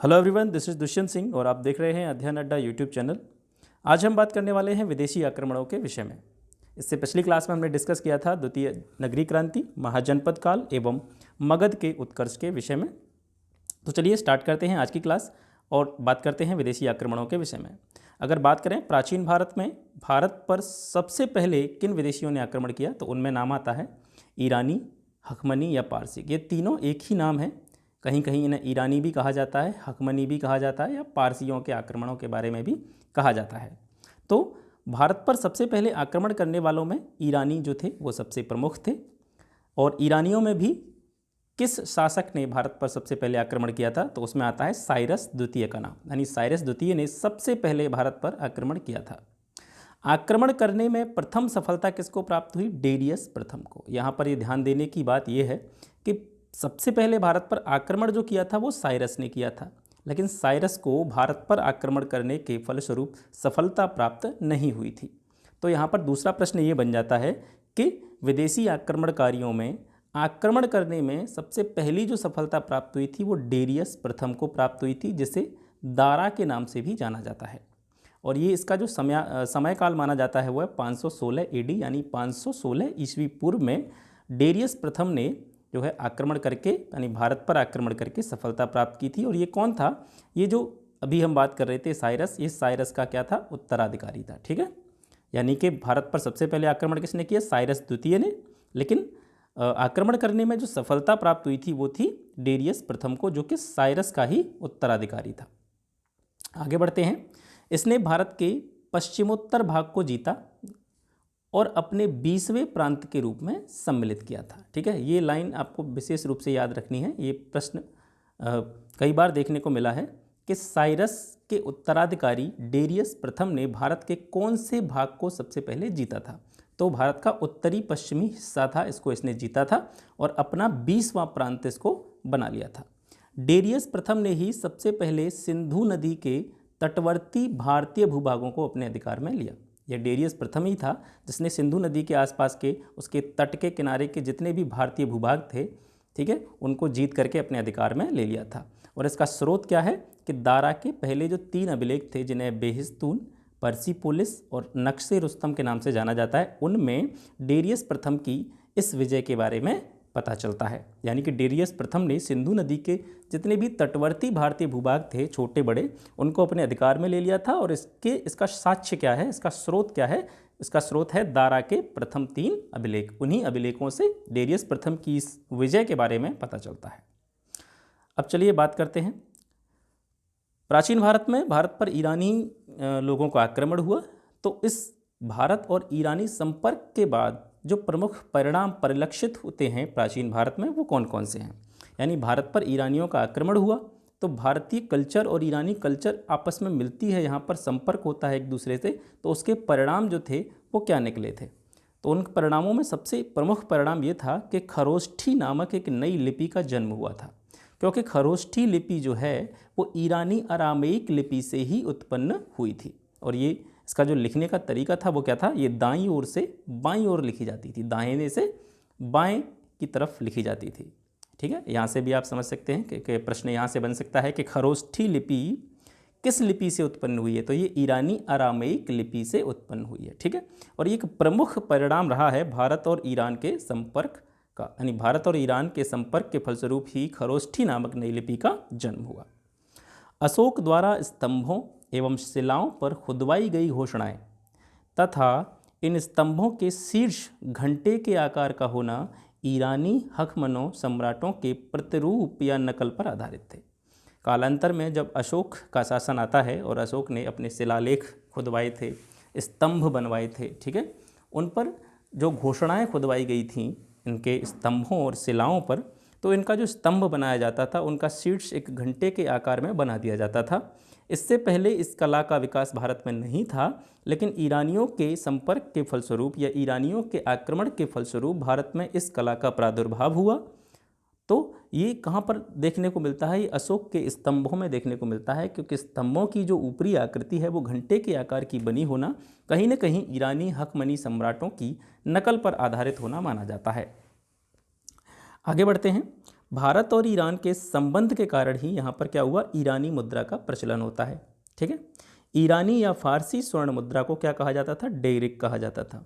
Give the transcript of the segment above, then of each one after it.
Hello everyone, this is Dushyant Singh और आप देख रहे हैं अध्ययन अड्डा यूट्यूब चैनल। आज हम बात करने वाले हैं विदेशी आक्रमणों के विषय में। इससे पिछली क्लास में हमने डिस्कस किया था द्वितीय नगरीय क्रांति, महाजनपद काल एवं मगध के उत्कर्ष के विषय में। तो चलिए स्टार्ट करते हैं आज की क्लास और बात करते हैं विदेशी आक्रमणों के विषय में। अगर बात करें प्राचीन भारत में, भारत पर सबसे पहले किन विदेशियों ने आक्रमण किया, तो उनमें नाम आता है ईरानी, हखमनी या पारसी। ये तीनों एक ही नाम है। कहीं कहीं इन्हें ईरानी भी कहा जाता है, हखमनी भी कहा जाता है या पारसियों के आक्रमणों के बारे में भी कहा जाता है। तो भारत पर सबसे पहले आक्रमण करने वालों में ईरानी जो थे वो सबसे प्रमुख थे। और ईरानियों में भी किस शासक ने भारत पर सबसे पहले आक्रमण किया था, तो उसमें आता है साइरस द्वितीय का नाम। यानी साइरस द्वितीय ने सबसे पहले भारत पर आक्रमण किया था। आक्रमण करने में प्रथम सफलता किसको प्राप्त हुई? डेरियस प्रथम को। यहाँ पर ये ध्यान देने की बात यह है कि सबसे पहले भारत पर आक्रमण जो किया था वो साइरस ने किया था, लेकिन साइरस को भारत पर आक्रमण करने के फलस्वरूप सफलता प्राप्त नहीं हुई थी। तो यहाँ पर दूसरा प्रश्न ये बन जाता है कि विदेशी आक्रमणकारियों में आक्रमण करने में सबसे पहली जो सफलता प्राप्त हुई थी वो डेरियस प्रथम को प्राप्त हुई थी, जिसे दारा के नाम से भी जाना जाता है। और ये इसका जो समय काल माना जाता है वो है 516 एडी, यानी 516 ईस्वी पूर्व में डेरियस प्रथम ने जो है आक्रमण करके, यानी भारत पर आक्रमण करके सफलता प्राप्त की थी। और ये कौन था? ये जो अभी हम बात कर रहे थे साइरस, ये साइरस का क्या था? उत्तराधिकारी था। ठीक है, यानी कि भारत पर सबसे पहले आक्रमण किसने किया? साइरस द्वितीय ने। लेकिन आक्रमण करने में जो सफलता प्राप्त हुई थी वो थी डेरियस प्रथम को, जो कि साइरस का ही उत्तराधिकारी था। आगे बढ़ते हैं। इसने भारत के पश्चिमोत्तर भाग को जीता और अपने 20वें प्रांत के रूप में सम्मिलित किया था। ठीक है, ये लाइन आपको विशेष रूप से याद रखनी है। ये प्रश्न कई बार देखने को मिला है कि साइरस के उत्तराधिकारी डेरियस प्रथम ने भारत के कौन से भाग को सबसे पहले जीता था? तो भारत का उत्तरी पश्चिमी हिस्सा था, इसको इसने जीता था और अपना 20वां प्रांत इसको बना लिया था। डेरियस प्रथम ने ही सबसे पहले सिंधु नदी के तटवर्ती भारतीय भूभागों को अपने अधिकार में लिया। यह डेरियस प्रथम ही था जिसने सिंधु नदी के आसपास के उसके तट के किनारे के जितने भी भारतीय भूभाग थे, ठीक है, उनको जीत करके अपने अधिकार में ले लिया था। और इसका स्रोत क्या है कि दारा के पहले जो 3 अभिलेख थे, जिन्हें बेहिस्तून, पर्सिपोलिस और नक्शे रुस्तम के नाम से जाना जाता है, उनमें डेरियस प्रथम की इस विजय के बारे में पता चलता है। यानी कि डेरियस प्रथम ने सिंधु नदी के जितने भी तटवर्ती भारतीय भूभाग थे, छोटे बड़े, उनको अपने अधिकार में ले लिया था। और इसका साक्ष्य क्या है, इसका स्रोत क्या है? इसका स्रोत है दारा के प्रथम 3 अभिलेख। उन्हीं अभिलेखों से डेरियस प्रथम की इस विजय के बारे में पता चलता है। अब चलिए बात करते हैं। प्राचीन भारत में भारत पर ईरानी लोगों का आक्रमण हुआ, तो इस भारत और ईरानी संपर्क के बाद जो प्रमुख परिणाम परिलक्षित होते हैं प्राचीन भारत में, वो कौन कौन से हैं? यानी भारत पर ईरानियों का आक्रमण हुआ तो भारतीय कल्चर और ईरानी कल्चर आपस में मिलती है, यहाँ पर संपर्क होता है एक दूसरे से, तो उसके परिणाम जो थे वो क्या निकले थे? तो उन परिणामों में सबसे प्रमुख परिणाम ये था कि खरोष्ठी नामक एक नई लिपि का जन्म हुआ था। क्योंकि खरोष्ठी लिपि जो है वो ईरानी अरामेइक लिपि से ही उत्पन्न हुई थी। और ये इसका जो लिखने का तरीका था वो क्या था? ये दाईं ओर से बाईं ओर लिखी जाती थी, दाहिने से बाएं की तरफ लिखी जाती थी। ठीक है, यहाँ से भी आप समझ सकते हैं कि प्रश्न यहाँ से बन सकता है कि खरोष्ठी लिपि किस लिपि से उत्पन्न हुई है? तो ये ईरानी अरामेइक लिपि से उत्पन्न हुई है। ठीक है, और ये एक प्रमुख परिणाम रहा है भारत और ईरान के संपर्क का, यानी भारत और ईरान के संपर्क के फलस्वरूप ही खरोष्ठी नामक नई लिपि का जन्म हुआ। अशोक द्वारा स्तंभों एवं शिलाओं पर खुदवाई गई घोषणाएं तथा इन स्तंभों के शीर्ष घंटे के आकार का होना ईरानी हखमनों सम्राटों के प्रतिरूप या नकल पर आधारित थे। कालांतर में जब अशोक का शासन आता है और अशोक ने अपने शिलालेख खुदवाए थे, स्तंभ बनवाए थे, ठीक है, उन पर जो घोषणाएं खुदवाई गई थीं इनके स्तंभों और शिलाओं पर, तो इनका जो स्तंभ बनाया जाता था उनका शीर्ष एक घंटे के आकार में बना दिया जाता था। इससे पहले इस कला का विकास भारत में नहीं था, लेकिन ईरानियों के संपर्क के फलस्वरूप या ईरानियों के आक्रमण के फलस्वरूप भारत में इस कला का प्रादुर्भाव हुआ। तो ये कहाँ पर देखने को मिलता है? ये अशोक के स्तंभों में देखने को मिलता है, क्योंकि स्तंभों की जो ऊपरी आकृति है वो घंटे के आकार की बनी होना कहीं न कहीं ईरानी हकमनी सम्राटों की नकल पर आधारित होना माना जाता है। आगे बढ़ते हैं। भारत और ईरान के संबंध के कारण ही यहाँ पर क्या हुआ, ईरानी मुद्रा का प्रचलन होता है। ठीक है, ईरानी या फारसी स्वर्ण मुद्रा को क्या कहा जाता था, डेरिक कहा जाता था।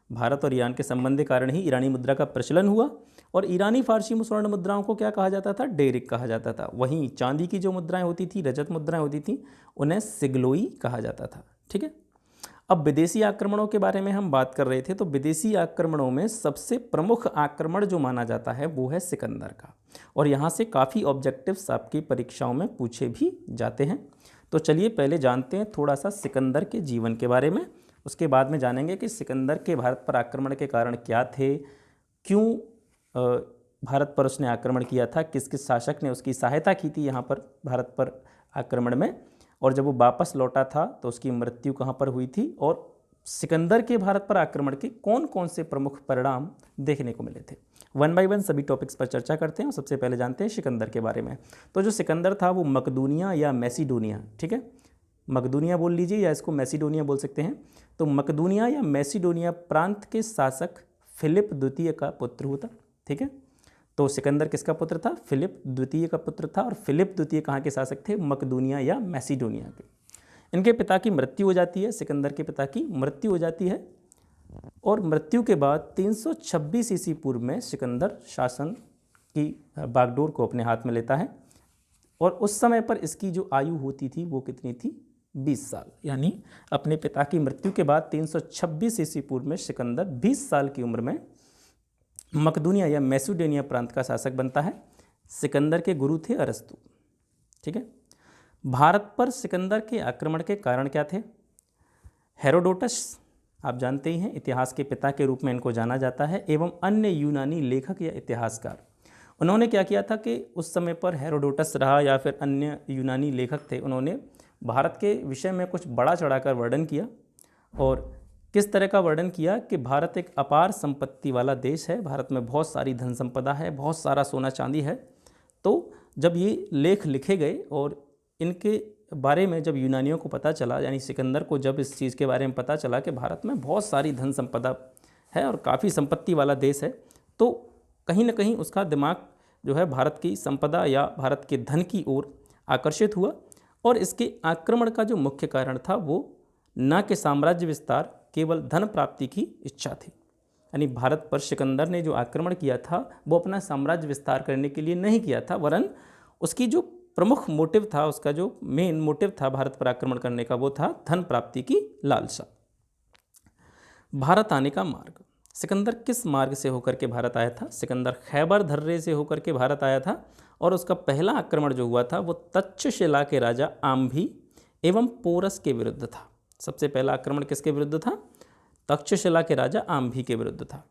भारत और ईरान के संबंध के कारण ही ईरानी मुद्रा का प्रचलन हुआ और ईरानी फारसी स्वर्ण मुद्राओं को क्या कहा जाता था, डेरिक कहा जाता था। वहीं चांदी की जो मुद्राएं होती थी, रजत मुद्राएं होती थी, उन्हें सिग्लोई कहा जाता था। ठीक है, अब विदेशी आक्रमणों के बारे में हम बात कर रहे थे, तो विदेशी आक्रमणों में सबसे प्रमुख आक्रमण जो माना जाता है वो है सिकंदर का, और यहाँ से काफ़ी ऑब्जेक्टिव्स आपकी परीक्षाओं में पूछे भी जाते हैं। तो चलिए पहले जानते हैं थोड़ा सा सिकंदर के जीवन के बारे में, उसके बाद में जानेंगे कि सिकंदर के भारत पर आक्रमण के कारण क्या थे, क्यों भारत पर उसने आक्रमण किया था, किस किस शासक ने उसकी सहायता की थी यहाँ पर भारत पर आक्रमण में, और जब वो वापस लौटा था तो उसकी मृत्यु कहाँ पर हुई थी, और सिकंदर के भारत पर आक्रमण के कौन कौन से प्रमुख परिणाम देखने को मिले थे। वन बाय वन सभी टॉपिक्स पर चर्चा करते हैं और सबसे पहले जानते हैं सिकंदर के बारे में। तो जो सिकंदर था वो मकदूनिया या मैसिडोनिया, ठीक है, मकदूनिया बोल लीजिए या इसको मैसिडोनिया बोल सकते हैं, तो मकदूनिया या मैसिडोनिया प्रांत के शासक फिलिप द्वितीय का पुत्र होता। ठीक है, तो सिकंदर किसका पुत्र था, फिलिप द्वितीय का पुत्र था, और फिलिप द्वितीय कहाँ के शासक थे, मकदूनिया या मैसिडोनिया के। इनके पिता की मृत्यु हो जाती है, सिकंदर के पिता की मृत्यु हो जाती है, और मृत्यु के बाद 326 ईस्वी पूर्व में सिकंदर शासन की बागडोर को अपने हाथ में लेता है, और उस समय पर इसकी जो आयु होती थी वो कितनी थी, 20 साल। यानी अपने पिता की मृत्यु के बाद 326 ईस्वी पूर्व में सिकंदर 20 साल की उम्र में मकदूनिया या मैसिडोनिया प्रांत का शासक बनता है। सिकंदर के गुरु थे अरस्तु। ठीक है, भारत पर सिकंदर के आक्रमण के कारण क्या थे, हेरोडोटस आप जानते ही हैं, इतिहास के पिता के रूप में इनको जाना जाता है, एवं अन्य यूनानी लेखक या इतिहासकार, उन्होंने क्या किया था कि उस समय पर हेरोडोटस रहा या फिर अन्य यूनानी लेखक थे, उन्होंने भारत के विषय में कुछ बड़ा चढ़ाकर वर्णन किया। और किस तरह का वर्णन किया कि भारत एक अपार संपत्ति वाला देश है, भारत में बहुत सारी धन संपदा है, बहुत सारा सोना चांदी है। तो जब ये लेख लिखे गए और इनके बारे में जब यूनानियों को पता चला, यानी सिकंदर को जब इस चीज़ के बारे में पता चला कि भारत में बहुत सारी धन संपदा है और काफ़ी संपत्ति वाला देश है, तो कहीं ना कहीं उसका दिमाग जो है भारत की संपदा या भारत के धन की ओर आकर्षित हुआ। और इसके आक्रमण का जो मुख्य कारण था वो न कि साम्राज्य विस्तार, केवल धन प्राप्ति की इच्छा थी। यानी भारत पर सिकंदर ने जो आक्रमण किया था वो अपना साम्राज्य विस्तार करने के लिए नहीं किया था, वरन उसकी जो प्रमुख मोटिव था, उसका जो मेन मोटिव था भारत पर आक्रमण करने का, वो था धन प्राप्ति की लालसा। भारत आने का मार्ग, सिकंदर किस मार्ग से होकर के भारत आया था, सिकंदर खैबर धर्रे से होकर के भारत आया था, और उसका पहला आक्रमण जो हुआ था वो तक्षशिला के राजा आम्भी एवं पोरस के विरुद्ध था। सबसे पहला आक्रमण किसके विरुद्ध था, तक्षशिला के राजा आम्भी के विरुद्ध था।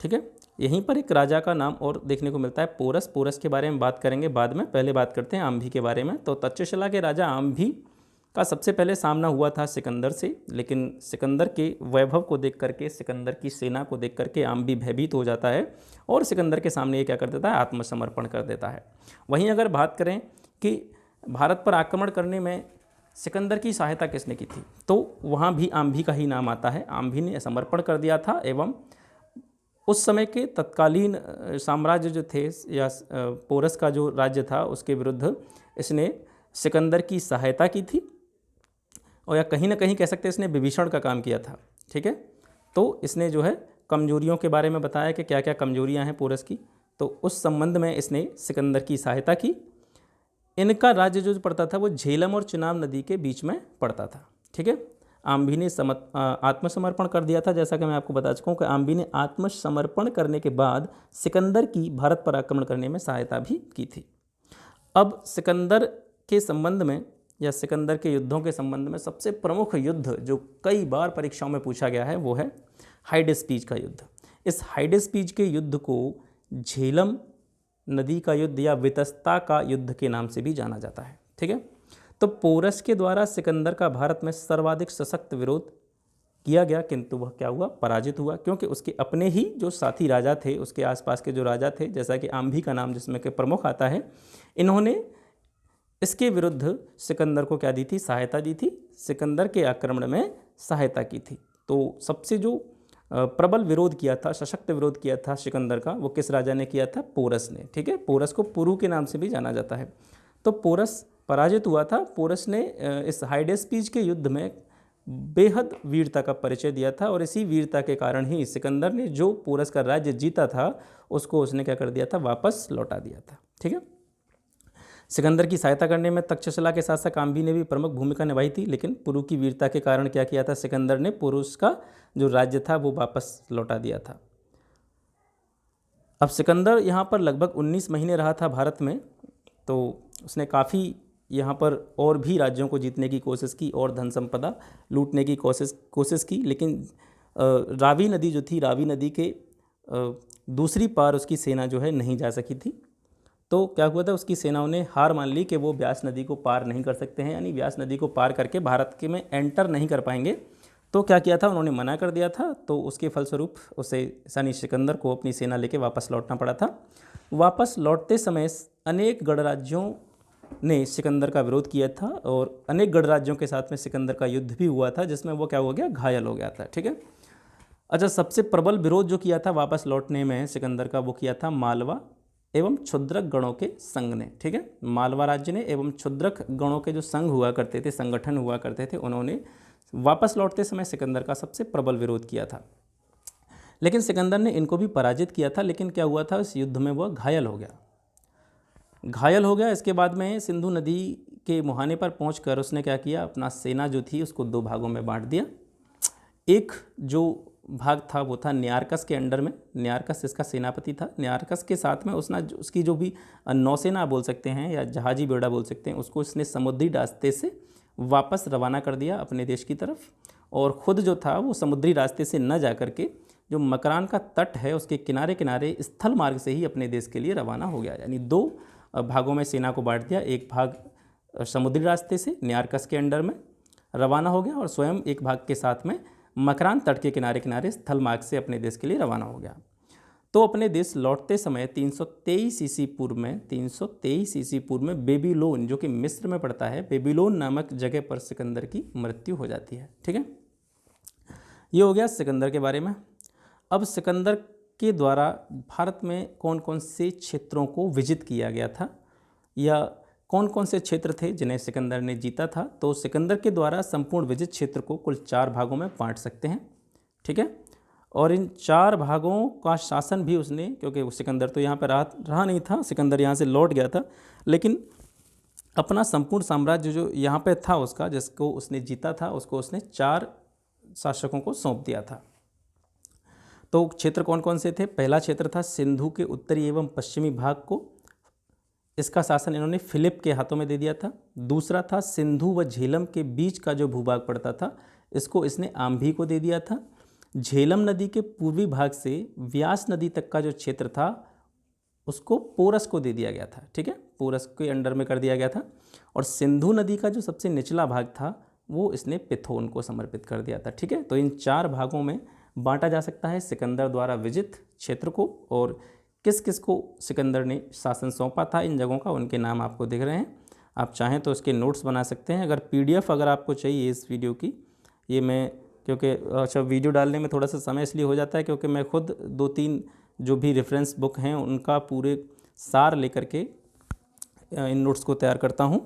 ठीक है, यहीं पर एक राजा का नाम और देखने को मिलता है, पोरस। पोरस के बारे में बात करेंगे बाद में, पहले बात करते हैं आम्भी के बारे में। तो तक्षशिला के राजा आम्भी का सबसे पहले सामना हुआ था सिकंदर से, लेकिन सिकंदर के वैभव को देख करके, सिकंदर की सेना को देख करके आम्भी भयभीत हो जाता है और सिकंदर के सामने ये क्या कर देता है, आत्मसमर्पण कर देता है। वहीं अगर बात करें कि भारत पर आक्रमण करने में सिकंदर की सहायता किसने की थी, तो वहाँ भी आम्भी का ही नाम आता है। आम्भी ने समर्पण कर दिया था एवं उस समय के तत्कालीन साम्राज्य जो थे या पोरस का जो राज्य था उसके विरुद्ध इसने सिकंदर की सहायता की थी, और या कहीं ना कहीं कह सकते हैं इसने विभीषण का काम किया था। ठीक है, तो इसने जो है कमजोरियों के बारे में बताया कि क्या क्या कमजोरियां हैं पोरस की, तो उस संबंध में इसने सिकंदर की सहायता की। इनका राज्य जो पड़ता था वो झेलम और चिनाब नदी के बीच में पड़ता था। ठीक है, आम्भी ने आत्मसमर्पण कर दिया था। जैसा कि मैं आपको बता चुका हूँ कि आम्भी ने आत्मसमर्पण करने के बाद सिकंदर की भारत पर आक्रमण करने में सहायता भी की थी। अब सिकंदर के संबंध में या सिकंदर के युद्धों के संबंध में सबसे प्रमुख युद्ध जो कई बार परीक्षाओं में पूछा गया है वो है हाइडेस्पीज का युद्ध। इस हाइडेस्पीज के युद्ध को झेलम नदी का युद्ध या वितस्ता का युद्ध के नाम से भी जाना जाता है। ठीक है, तो पोरस के द्वारा सिकंदर का भारत में सर्वाधिक सशक्त विरोध किया गया, किंतु वह क्या हुआ, पराजित हुआ, क्योंकि उसके अपने ही जो साथी राजा थे, उसके आसपास के जो राजा थे, जैसा कि आम्भी का नाम जिसमें के प्रमुख आता है, इन्होंने इसके विरुद्ध सिकंदर को क्या दी थी, सहायता दी थी, सिकंदर के आक्रमण में सहायता की थी। तो सबसे जो प्रबल विरोध किया था, सशक्त विरोध किया था सिकंदर का, वो किस राजा ने किया था? पोरस ने। ठीक है, पोरस को पुरु के नाम से भी जाना जाता है। तो पोरस पराजित हुआ था। पोरस ने इस हाइडेस्पीज के युद्ध में बेहद वीरता का परिचय दिया था और इसी वीरता के कारण ही सिकंदर ने जो पोरस का राज्य जीता था उसको उसने क्या कर दिया था? वापस लौटा दिया था। ठीक है, सिकंदर की सहायता करने में तक्षशिला के साथ साथ काम्बी ने भी प्रमुख भूमिका निभाई थी, लेकिन पुरु की वीरता के कारण क्या किया था? सिकंदर ने पुरुष का जो राज्य था वो वापस लौटा दिया था। अब सिकंदर यहाँ पर लगभग 19 महीने रहा था भारत में, तो उसने काफ़ी यहाँ पर और भी राज्यों को जीतने की कोशिश की और धन संपदा लूटने की कोशिश की, लेकिन रावी नदी जो थी, रावी नदी के दूसरी पार उसकी सेना जो है नहीं जा सकी थी। तो क्या हुआ था? उसकी सेनाओं ने हार मान ली कि वो व्यास नदी को पार नहीं कर सकते हैं, यानी व्यास नदी को पार करके भारत के में एंटर नहीं कर पाएंगे। तो क्या किया था? उन्होंने मना कर दिया था। तो उसके फलस्वरूप उसे यानी सिकंदर को अपनी सेना लेके वापस लौटना पड़ा था। वापस लौटते समय अनेक गणराज्यों ने सिकंदर का विरोध किया था और अनेक गणराज्यों के साथ में सिकंदर का युद्ध भी हुआ था, जिसमें वो क्या हो गया? घायल हो गया था। ठीक है, अच्छा, सबसे प्रबल विरोध जो किया था वापस लौटने में सिकंदर का, वो किया था मालवा एवं क्षुद्रक गणों के संघ ने। ठीक है, मालवा राज्य ने एवं क्षुद्रक गणों के जो संघ हुआ करते थे, संगठन हुआ करते थे, उन्होंने वापस लौटते समय सिकंदर का सबसे प्रबल विरोध किया था। लेकिन सिकंदर ने इनको भी पराजित किया था, लेकिन क्या हुआ था? इस युद्ध में वह घायल हो गया। इसके बाद में सिंधु नदी के मुहाने पर पहुंचकर उसने क्या किया? अपना सेना जो थी उसको 2 भागों में बांट दिया। एक जो भाग था वो था न्यारकस के अंडर में, न्यारकस इसका सेनापति था। न्यारकस के साथ में उसकी जो भी नौसेना बोल सकते हैं या जहाजी बेड़ा बोल सकते हैं, उसको इसने समुद्री रास्ते से वापस रवाना कर दिया अपने देश की तरफ, और ख़ुद जो था वो समुद्री रास्ते से न जा कर के जो मकरान का तट है उसके किनारे किनारे स्थल मार्ग से ही अपने देश के लिए रवाना हो गया। यानी 2 भागों में सेना को बांट दिया। एक भाग समुद्री रास्ते से न्यारकस के अंडर में रवाना हो गया और स्वयं एक भाग के साथ में मकरान तट के किनारे किनारे स्थल मार्ग से अपने देश के लिए रवाना हो गया। तो अपने देश लौटते समय 323 ईसी पूर्व में बेबीलोन, जो कि मिस्र में पड़ता है, बेबीलोन नामक जगह पर सिकंदर की मृत्यु हो जाती है। ठीक है, ये हो गया सिकंदर के बारे में। अब सिकंदर के द्वारा भारत में कौन कौन से क्षेत्रों को विजित किया गया था या कौन कौन से क्षेत्र थे जिन्हें सिकंदर ने जीता था? तो सिकंदर के द्वारा संपूर्ण विजित क्षेत्र को कुल 4 भागों में बांट सकते हैं। ठीक है, और इन 4 भागों का शासन भी उसने, क्योंकि सिकंदर तो यहाँ पर रहा नहीं था, सिकंदर यहाँ से लौट गया था, लेकिन अपना संपूर्ण साम्राज्य जो यहाँ पे था उसका, जिसको उसने जीता था, उसको उसने 4 शासकों को सौंप दिया था। तो क्षेत्र कौन कौन से थे? पहला क्षेत्र था सिंधु के उत्तरी एवं पश्चिमी भाग को, इसका शासन इन्होंने फिलिप के हाथों में दे दिया था। दूसरा था सिंधु व झेलम के बीच का जो भूभाग पड़ता था, इसको इसने आम्भी को दे दिया था। झेलम नदी के पूर्वी भाग से व्यास नदी तक का जो क्षेत्र था उसको पोरस को दे दिया गया था। ठीक है, पोरस के अंडर में कर दिया गया था। और सिंधु नदी का जो सबसे निचला भाग था वो इसने पिथोन को समर्पित कर दिया था। ठीक है, तो इन 4 भागों में बांटा जा सकता है सिकंदर द्वारा विजित क्षेत्र को, और किस किस को सिकंदर ने शासन सौंपा था इन जगहों का, उनके नाम आपको दिख रहे हैं। आप चाहें तो इसके नोट्स बना सकते हैं। अगर PDF अगर आपको चाहिए इस वीडियो की, ये मैं क्योंकि अच्छा वीडियो डालने में थोड़ा सा समय इसलिए हो जाता है क्योंकि मैं खुद 2-3 जो भी रेफरेंस बुक हैं उनका पूरे सार लेकर के इन नोट्स को तैयार करता हूँ।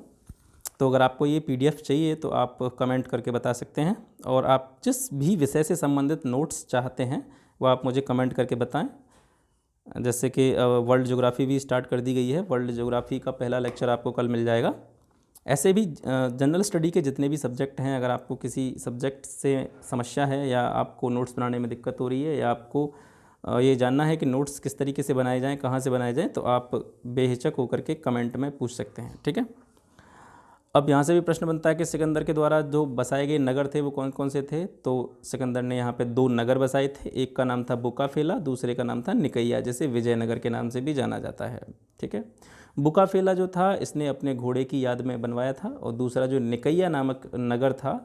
तो अगर आपको ये PDF चाहिए तो आप कमेंट करके बता सकते हैं, और आप जिस भी विषय से संबंधित नोट्स चाहते हैं वो आप मुझे कमेंट करके बताएं। जैसे कि वर्ल्ड ज्योग्राफी भी स्टार्ट कर दी गई है, वर्ल्ड ज्योग्राफी का पहला लेक्चर आपको कल मिल जाएगा। ऐसे भी जनरल स्टडी के जितने भी सब्जेक्ट हैं, अगर आपको किसी सब्जेक्ट से समस्या है या आपको नोट्स बनाने में दिक्कत हो रही है या आपको ये जानना है कि नोट्स किस तरीके से बनाए जाएं, कहाँ से बनाए जाएं, तो आप बेहिचक होकर के कमेंट में पूछ सकते हैं। ठीक है, अब यहाँ से भी प्रश्न बनता है कि सिकंदर के द्वारा जो बसाए गए नगर थे वो कौन कौन से थे? तो सिकंदर ने यहाँ पे 2 नगर बसाए थे। एक का नाम था बुकाफेला, दूसरे का नाम था निकैया, जिसे विजयनगर के नाम से भी जाना जाता है। ठीक है, बुकाफेला जो था इसने अपने घोड़े की याद में बनवाया था, और दूसरा जो निकैया नामक नगर था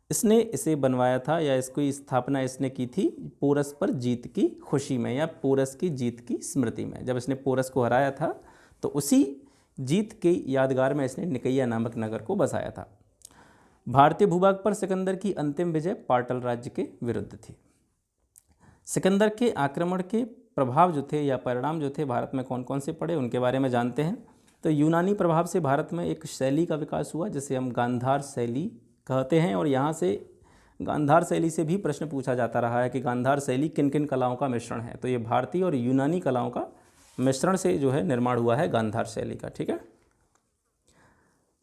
इसने इसे बनवाया था या इसकी स्थापना इसने की थी पोरस पर जीत की खुशी में या पोरस की जीत की स्मृति में। जब इसने पोरस को हराया था तो उसी जीत के यादगार में इसने निकैया नामक नगर को बसाया था। भारतीय भूभाग पर सिकंदर की अंतिम विजय पाटल राज्य के विरुद्ध थी। सिकंदर के आक्रमण के प्रभाव जो थे या परिणाम जो थे भारत में कौन कौन से पड़े उनके बारे में जानते हैं। तो यूनानी प्रभाव से भारत में एक शैली का विकास हुआ जिसे हम गांधार शैली कहते हैं, और यहाँ से गांधार शैली से भी प्रश्न पूछा जाता रहा है कि गांधार शैली किन किन कलाओं का मिश्रण है। तो ये भारतीय और यूनानी कलाओं का मिश्रण से जो है निर्माण हुआ है गांधार शैली का। ठीक है।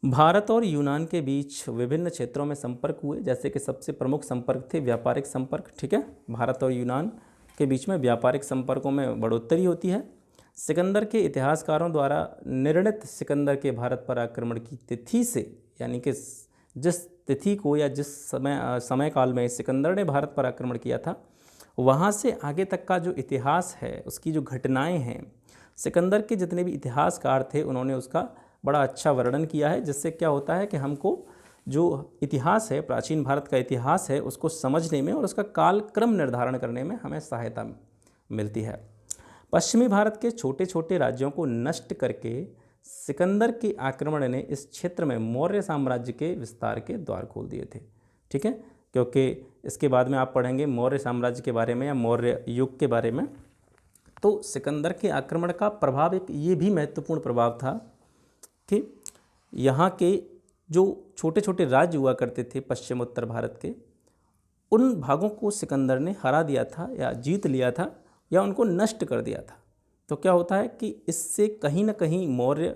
भारत और यूनान के बीच विभिन्न क्षेत्रों में संपर्क हुए, जैसे कि सबसे प्रमुख संपर्क थे व्यापारिक संपर्क। ठीक है। भारत और यूनान के बीच में व्यापारिक संपर्कों में बढ़ोतरी होती है। सिकंदर के इतिहासकारों द्वारा निर्णित सिकंदर के भारत पर आक्रमण की तिथि से, यानी कि जिस तिथि को या जिस समय काल में सिकंदर ने भारत पर आक्रमण किया था, वहाँ से आगे तक का जो इतिहास है, उसकी जो घटनाएं हैं, सिकंदर के जितने भी इतिहासकार थे उन्होंने उसका बड़ा अच्छा वर्णन किया है, जिससे क्या होता है कि हमको जो इतिहास है, प्राचीन भारत का इतिहास है, उसको समझने में और उसका कालक्रम निर्धारण करने में हमें सहायता मिलती है। पश्चिमी भारत के छोटे छोटे राज्यों को नष्ट करके सिकंदर के आक्रमण ने इस क्षेत्र में मौर्य साम्राज्य के विस्तार के द्वार खोल दिए थे। ठीक है। क्योंकि इसके बाद में आप पढ़ेंगे मौर्य साम्राज्य के बारे में या मौर्य युग के बारे में। तो सिकंदर के आक्रमण का प्रभाव एक ये भी महत्वपूर्ण प्रभाव था कि यहाँ के जो छोटे छोटे राज्य हुआ करते थे पश्चिम उत्तर भारत के, उन भागों को सिकंदर ने हरा दिया था या जीत लिया था या उनको नष्ट कर दिया था। तो क्या होता है कि इससे कहीं ना कहीं मौर्य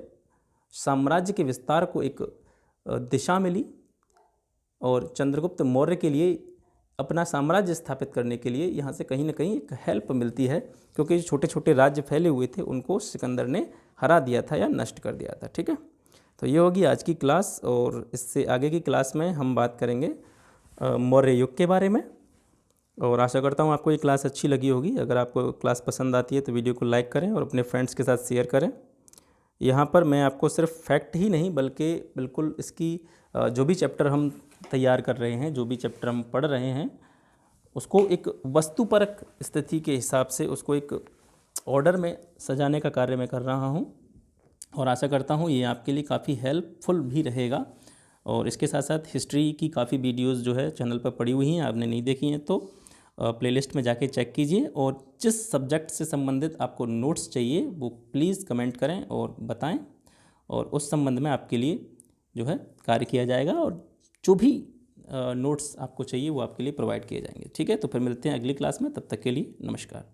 साम्राज्य के विस्तार को एक दिशा मिली और चंद्रगुप्त मौर्य के लिए अपना साम्राज्य स्थापित करने के लिए यहाँ से कहीं ना कहीं एक हेल्प मिलती है, क्योंकि जो छोटे छोटे राज्य फैले हुए थे उनको सिकंदर ने हरा दिया था या नष्ट कर दिया था। ठीक है। तो ये होगी आज की क्लास, और इससे आगे की क्लास में हम बात करेंगे मौर्य युग के बारे में। और आशा करता हूँ आपको ये क्लास अच्छी लगी होगी। अगर आपको क्लास पसंद आती है तो वीडियो को लाइक करें और अपने फ्रेंड्स के साथ शेयर करें। यहाँ पर मैं आपको सिर्फ फैक्ट ही नहीं बल्कि बिल्कुल इसकी जो भी चैप्टर हम तैयार कर रहे हैं, जो भी चैप्टर हम पढ़ रहे हैं, उसको एक वस्तुपरक स्थिति के हिसाब से उसको एक ऑर्डर में सजाने का कार्य मैं कर रहा हूँ, और आशा करता हूँ ये आपके लिए काफ़ी हेल्पफुल भी रहेगा। और इसके साथ साथ हिस्ट्री की काफ़ी वीडियोज़ जो है चैनल पर पड़ी हुई हैं, आपने नहीं देखी हैं तो प्लेलिस्ट में जाके चेक कीजिए, और जिस सब्जेक्ट से संबंधित आपको नोट्स चाहिए वो प्लीज़ कमेंट करें और बताएं, और उस संबंध में आपके लिए जो है कार्य किया जाएगा, और जो भी नोट्स आपको चाहिए वो आपके लिए प्रोवाइड किए जाएंगे। ठीक है। तो फिर मिलते हैं अगली क्लास में, तब तक के लिए नमस्कार।